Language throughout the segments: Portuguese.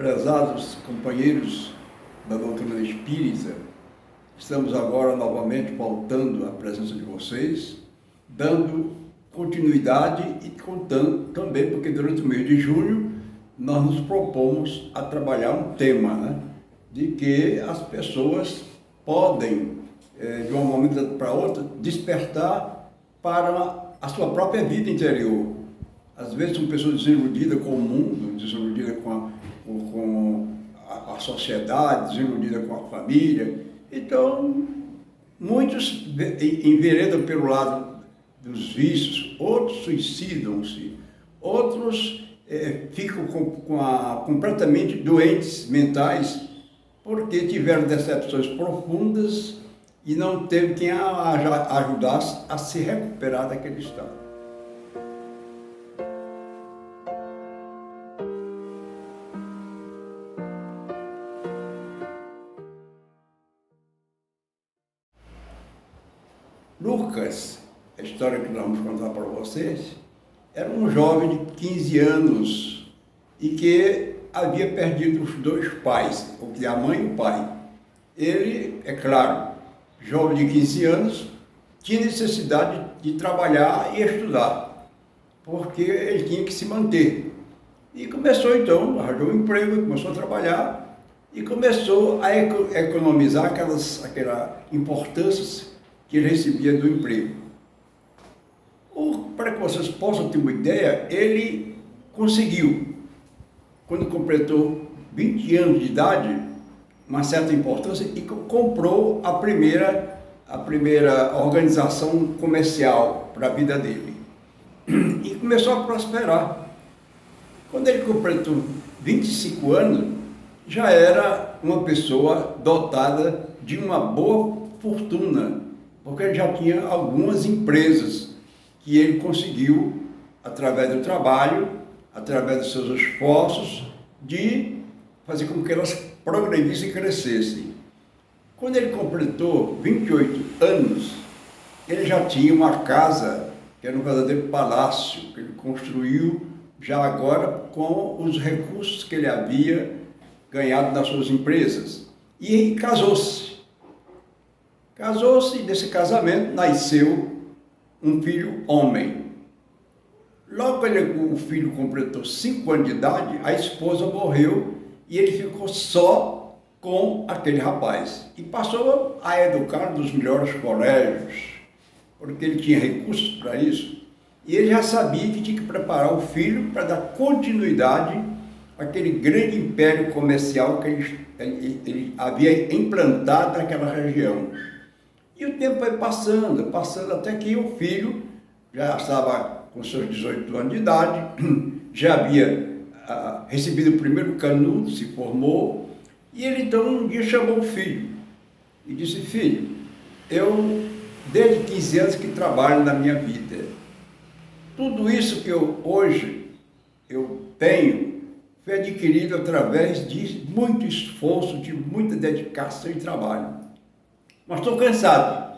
Prezados companheiros da doutrina espírita, estamos agora novamente pautando a presença de vocês, dando continuidade e contando também, porque durante o mês de junho nós nos propomos a trabalhar um tema, de que as pessoas podem, de um momento para outro, despertar para a sua própria vida interior. Às vezes são pessoas desiludidas com o mundo, desiludidas com a sociedade, desiludidas com a família. Então, muitos enveredam pelo lado dos vícios, outros suicidam-se, outros ficam completamente doentes mentais porque tiveram decepções profundas e não teve quem ajudasse a se recuperar daquele estado. Lucas, a história que nós vamos contar para vocês, era um jovem de 15 anos e que havia perdido os dois pais, a mãe e o pai. Ele, é claro, jovem de 15 anos, tinha necessidade de trabalhar e estudar, porque ele tinha que se manter. E começou então, arranjou um emprego, começou a trabalhar e começou a economizar aquelas importâncias que ele recebia do emprego. Para que vocês possam ter uma ideia, ele conseguiu, quando completou 20 anos de idade, uma certa importância e comprou a primeira organização comercial para a vida dele. E começou a prosperar. Quando ele completou 25 anos, já era uma pessoa dotada de uma boa fortuna, porque ele já tinha algumas empresas que ele conseguiu, através do trabalho, através dos seus esforços, de fazer com que elas progredissem e crescessem. Quando ele completou 28 anos, ele já tinha uma casa, que era um verdadeiro palácio, que ele construiu já agora com os recursos que ele havia ganhado das suas empresas. E casou-se. Casou-se e desse casamento nasceu um filho homem. Logo que o filho completou 5 anos de idade, a esposa morreu e ele ficou só com aquele rapaz. E passou a educar nos melhores colégios, porque ele tinha recursos para isso. E ele já sabia que tinha que preparar o filho para dar continuidade àquele grande império comercial que ele havia implantado naquela região. E o tempo foi passando até que o filho já estava com seus 18 anos de idade, já havia recebido o primeiro canudo, se formou, e ele então um dia chamou o filho e disse: filho, eu desde 15 anos que trabalho na minha vida. Tudo isso que hoje eu tenho foi adquirido através de muito esforço, de muita dedicação e trabalho. Mas estou cansado,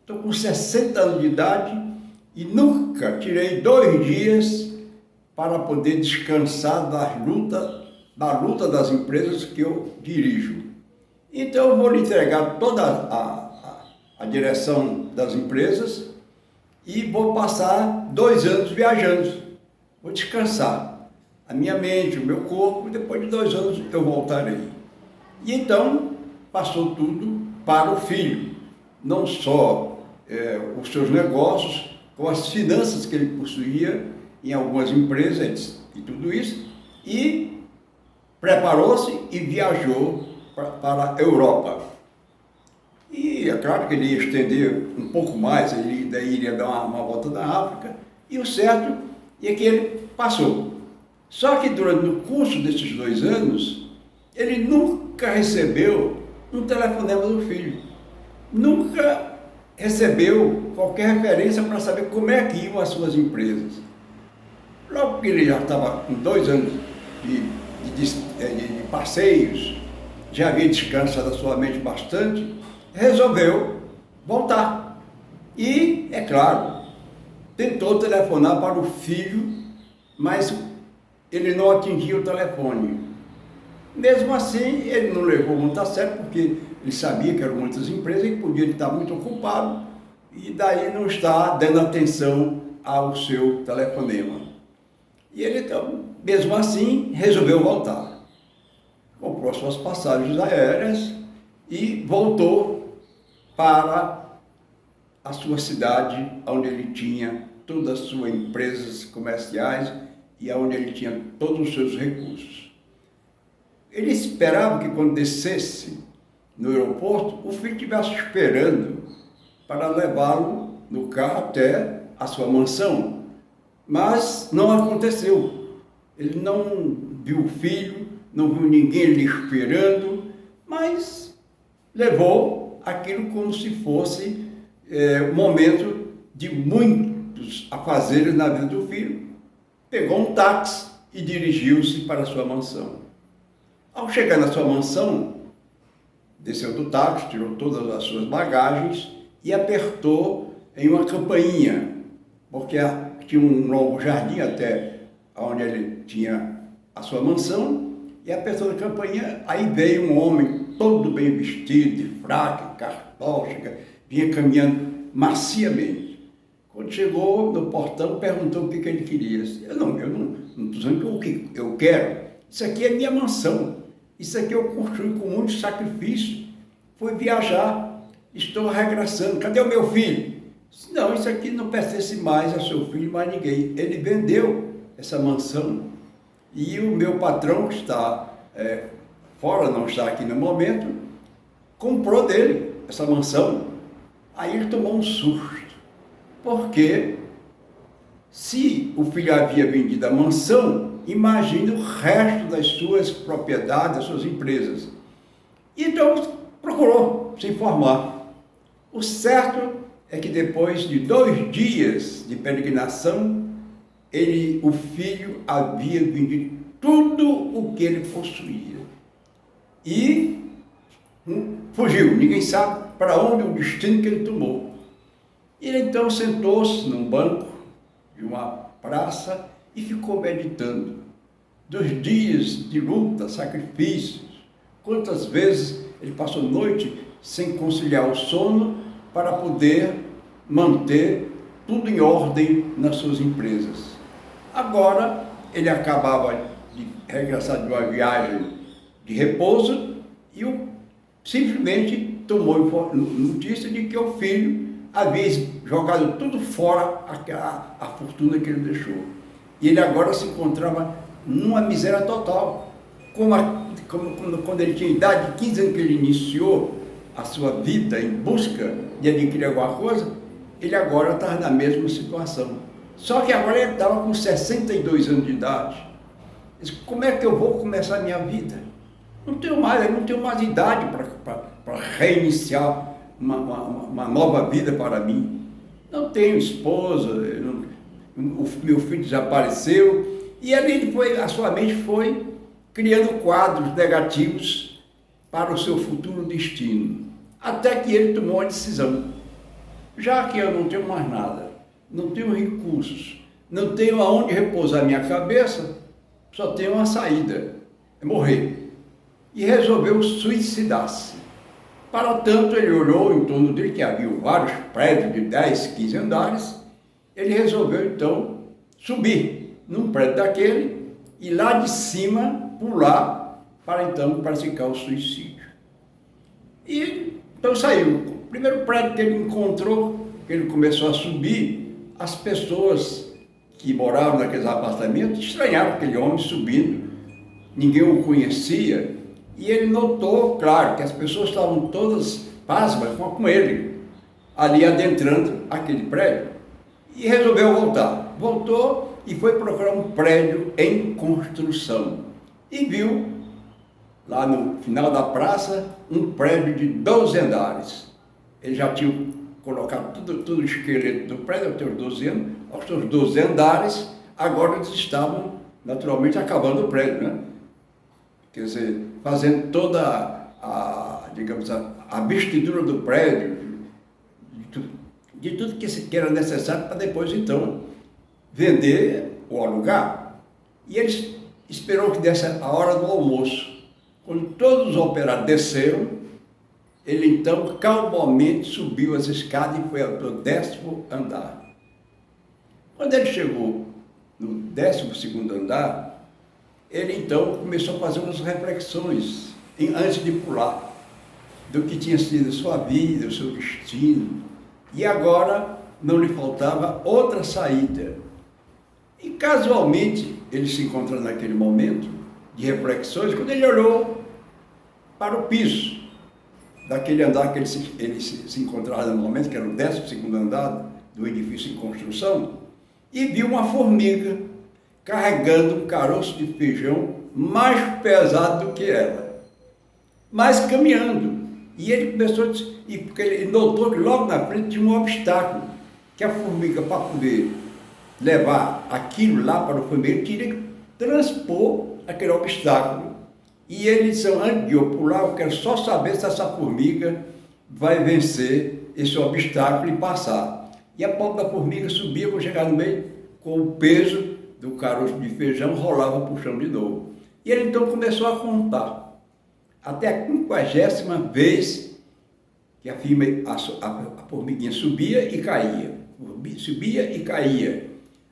estou com 60 anos de idade e nunca tirei 2 dias para poder descansar da luta das empresas que eu dirijo. Então eu vou lhe entregar toda a direção das empresas e vou passar 2 anos viajando, vou descansar a minha mente, o meu corpo, e depois de 2 anos eu voltarei. E então passou tudo para o filho, não só os seus negócios, como as finanças que ele possuía em algumas empresas e tudo isso, e preparou-se e viajou para a Europa. E é claro que ele ia estender um pouco mais, ele daí iria dar uma volta na África, e o certo é que ele passou. Só que durante o curso desses 2 anos, ele nunca recebeu um telefonema do filho. Nunca recebeu qualquer referência para saber como é que iam as suas empresas. Logo que ele já estava com 2 anos de passeios, já havia descansado a sua mente bastante, resolveu voltar. E, é claro, tentou telefonar para o filho, mas ele não atingia o telefone. Mesmo assim, ele não levou muito a sério, porque ele sabia que eram muitas empresas e podia estar muito ocupado, e daí não está dando atenção ao seu telefonema. E ele, então, mesmo assim, resolveu voltar. Comprou suas passagens aéreas e voltou para a sua cidade, onde ele tinha todas as suas empresas comerciais e onde ele tinha todos os seus recursos. Ele esperava que quando descesse no aeroporto, o filho estivesse esperando para levá-lo no carro até a sua mansão. Mas não aconteceu. Ele não viu o filho, não viu ninguém lhe esperando, mas levou aquilo como se fosse um momento de muitos afazeres na vida do filho. Pegou um táxi e dirigiu-se para a sua mansão. Ao chegar na sua mansão, desceu do táxi, tirou todas as suas bagagens e apertou em uma campainha, porque tinha um longo jardim até onde ele tinha a sua mansão, e apertou a campainha. Aí veio um homem todo bem vestido, de fraque, cartóxica, vinha caminhando maciamente. Quando chegou no portão, perguntou o que ele queria. Eu não estou dizendo o que eu quero. Isso aqui é minha mansão. Isso aqui eu construí com muito sacrifício. Fui viajar, estou regressando. Cadê o meu filho? Não, isso aqui não pertence mais a seu filho, mais ninguém. Ele vendeu essa mansão e o meu patrão, que está fora, não está aqui no momento, comprou dele essa mansão. Aí ele tomou um susto, porque se o filho havia vendido a mansão, imagine o resto das suas propriedades, das suas empresas. Então procurou se informar. O certo é que depois de 2 dias de peregrinação, o filho havia vendido tudo o que ele possuía. E fugiu, ninguém sabe para onde o destino que ele tomou. Ele então sentou-se num banco de uma praça e ficou meditando dos dias de luta, sacrifícios, quantas vezes ele passou noite sem conciliar o sono para poder manter tudo em ordem nas suas empresas. Agora, ele acabava de regressar de uma viagem de repouso e simplesmente tomou notícia de que o filho havia jogado tudo fora a fortuna que ele deixou. E ele agora se encontrava numa miséria total. Quando ele tinha idade de 15 anos que ele iniciou a sua vida em busca de adquirir alguma coisa, ele agora estava na mesma situação. Só que agora ele estava com 62 anos de idade. Ele disse, como é que eu vou começar a minha vida? Eu não tenho mais idade para reiniciar uma nova vida para mim. Não tenho esposa, o meu filho desapareceu. E ali a sua mente foi criando quadros negativos para o seu futuro destino. Até que ele tomou uma decisão. Já que eu não tenho mais nada, não tenho recursos, não tenho aonde repousar minha cabeça, só tenho uma saída, é morrer. E resolveu suicidar-se. Para tanto, ele olhou em torno dele, que havia vários prédios de 10, 15 andares. Ele resolveu, então, subir num prédio daquele e lá de cima pular para, então, praticar o suicídio. E, então, saiu. O primeiro prédio que ele encontrou, que ele começou a subir, as pessoas que moravam naqueles apartamentos estranharam aquele homem subindo. Ninguém o conhecia. E ele notou, claro, que as pessoas estavam todas pasmas com ele, ali adentrando aquele prédio. E resolveu voltar. Voltou e foi procurar um prédio em construção. E viu, lá no final da praça, um prédio de 12 andares. Ele já tinha colocado tudo o esqueleto do prédio, aos seus 12 anos, aos seus 12 andares, agora eles estavam naturalmente acabando o prédio, né? Quer dizer, fazendo toda digamos, a vestidura do prédio, de tudo que era necessário para depois, então, vender ou alugar. E ele esperou que desse a hora do almoço. Quando todos os operários desceram, ele então calmamente subiu as escadas e foi ao 10º andar. Quando ele chegou no 12º andar, ele então começou a fazer umas reflexões antes de pular, do que tinha sido a sua vida, o seu destino. E agora não lhe faltava outra saída. E casualmente ele se encontra naquele momento de reflexões, quando ele olhou para o piso daquele andar que ele se encontrava no momento, que era o 12º andar do edifício em construção, e viu uma formiga carregando um caroço de feijão mais pesado do que ela, mas caminhando. E ele começou porque ele notou que logo na frente tinha um obstáculo, que a formiga, para poder levar aquilo lá para o formigueiro, tinha que transpor aquele obstáculo. E ele disse, antes de eu pular, eu quero só saber se essa formiga vai vencer esse obstáculo e passar. E a pobre da formiga subia, quando chegar no meio, com o peso do caroço de feijão, rolava para o chão de novo. E ele então começou a contar, até a 50ª vez que a formiguinha subia e caía, subia e caía.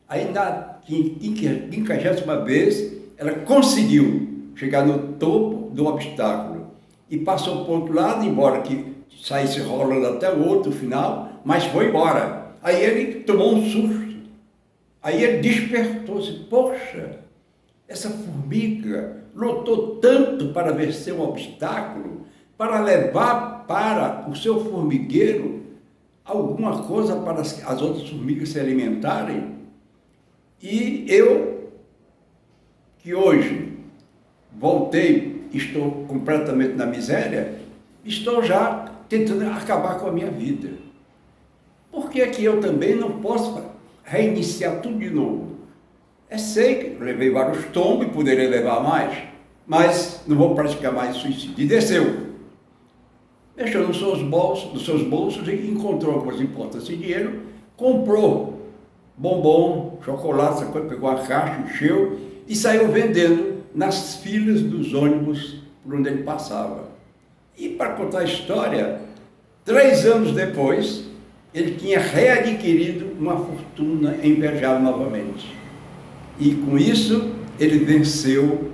Aí na 50ª vez, ela conseguiu chegar no topo do obstáculo e passou para o outro lado, embora que saísse rolando até o outro final, mas foi embora. Aí ele tomou um susto, aí ele despertou-se, poxa, essa formiga lutou tanto para vencer um obstáculo, para levar para o seu formigueiro alguma coisa para as outras formigas se alimentarem. E eu, que hoje voltei, estou completamente na miséria, estou já tentando acabar com a minha vida. Por que é que eu também não posso reiniciar tudo de novo? Sei que levei vários tombos e poderia levar mais, mas não vou praticar mais suicídio. E desceu. Mexeu nos seus bolsos e encontrou algumas importantes de dinheiro, comprou bombom, chocolate, essa coisa, pegou a caixa, encheu e saiu vendendo nas filas dos ônibus por onde ele passava. E para contar a história, 3 anos depois, ele tinha readquirido uma fortuna envejada novamente. E com isso, ele venceu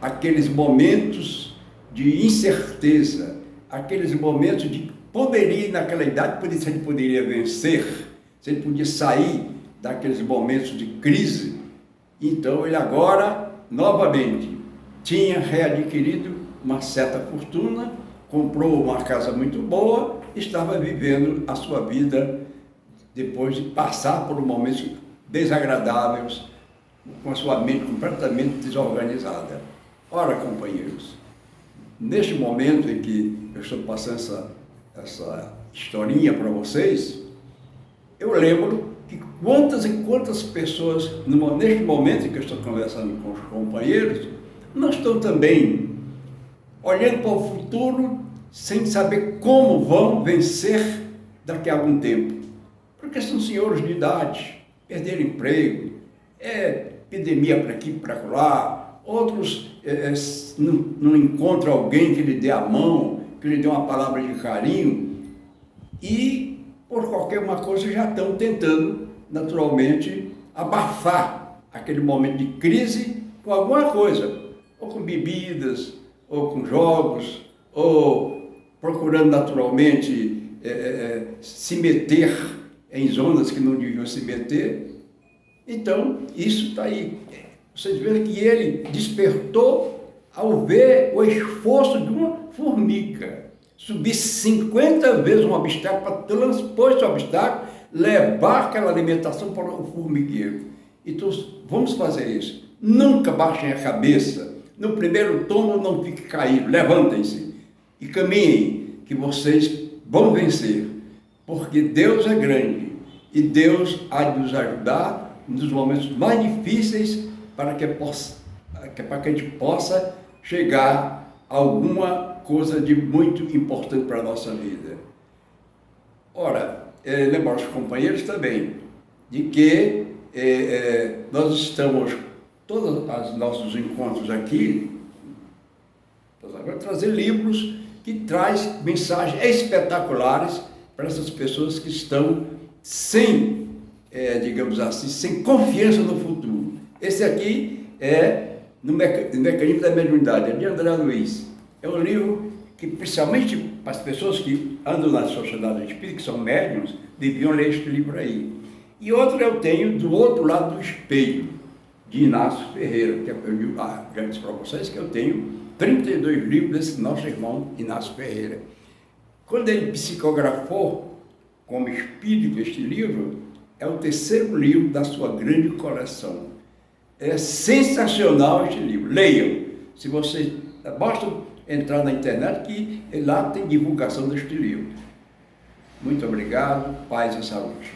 aqueles momentos de incerteza, aqueles momentos de poderia, naquela idade, se ele poderia vencer, se ele podia sair daqueles momentos de crise. Então ele agora, novamente, tinha readquirido uma certa fortuna, comprou uma casa muito boa, estava vivendo a sua vida depois de passar por momentos desagradáveis, com a sua mente completamente desorganizada. Ora, companheiros, neste momento em que eu estou passando essa historinha para vocês, eu lembro que quantas e quantas pessoas, neste momento em que eu estou conversando com os companheiros, não estão também olhando para o futuro sem saber como vão vencer daqui a algum tempo. Porque são senhores de idade, perderam emprego, epidemia para aqui, para lá, outros não encontram alguém que lhe dê a mão, que lhe dê uma palavra de carinho, e por qualquer uma coisa já estão tentando, naturalmente, abafar aquele momento de crise com alguma coisa, ou com bebidas, ou com jogos, ou procurando naturalmente se meter em zonas que não deviam se meter. Então, isso está aí. Vocês veem que ele despertou ao ver o esforço de uma formiga. Subir 50 vezes um obstáculo para transpor esse obstáculo, levar aquela alimentação para o formigueiro. Então, vamos fazer isso. Nunca baixem a cabeça. No primeiro tombo, não fiquem caídos. Levantem-se e caminhem, que vocês vão vencer. Porque Deus é grande e Deus há de nos ajudar nos momentos mais difíceis para que a gente possa chegar a alguma coisa de muito importante para a nossa vida. Ora, lembrar os companheiros também de que nós estamos, todos os nossos encontros aqui, Nós vamos trazer livros que traz mensagens espetaculares para essas pessoas que estão sem, digamos assim, sem confiança no futuro. Esse aqui é no Mecanismo da Mediunidade, é de André Luiz. É um livro que, principalmente para as pessoas que andam na sociedade espírita, que são médiuns, deviam ler este livro aí. E outro eu tenho Do Outro Lado do Espelho, de Inácio Ferreira, que eu já disse para vocês que eu tenho 32 livros desse nosso irmão Inácio Ferreira. Quando ele psicografou como espírito este livro, é o terceiro livro da sua grande coleção. É sensacional este livro. Leiam. Se você basta entrar na internet que lá tem divulgação deste livro. Muito obrigado, paz e saúde.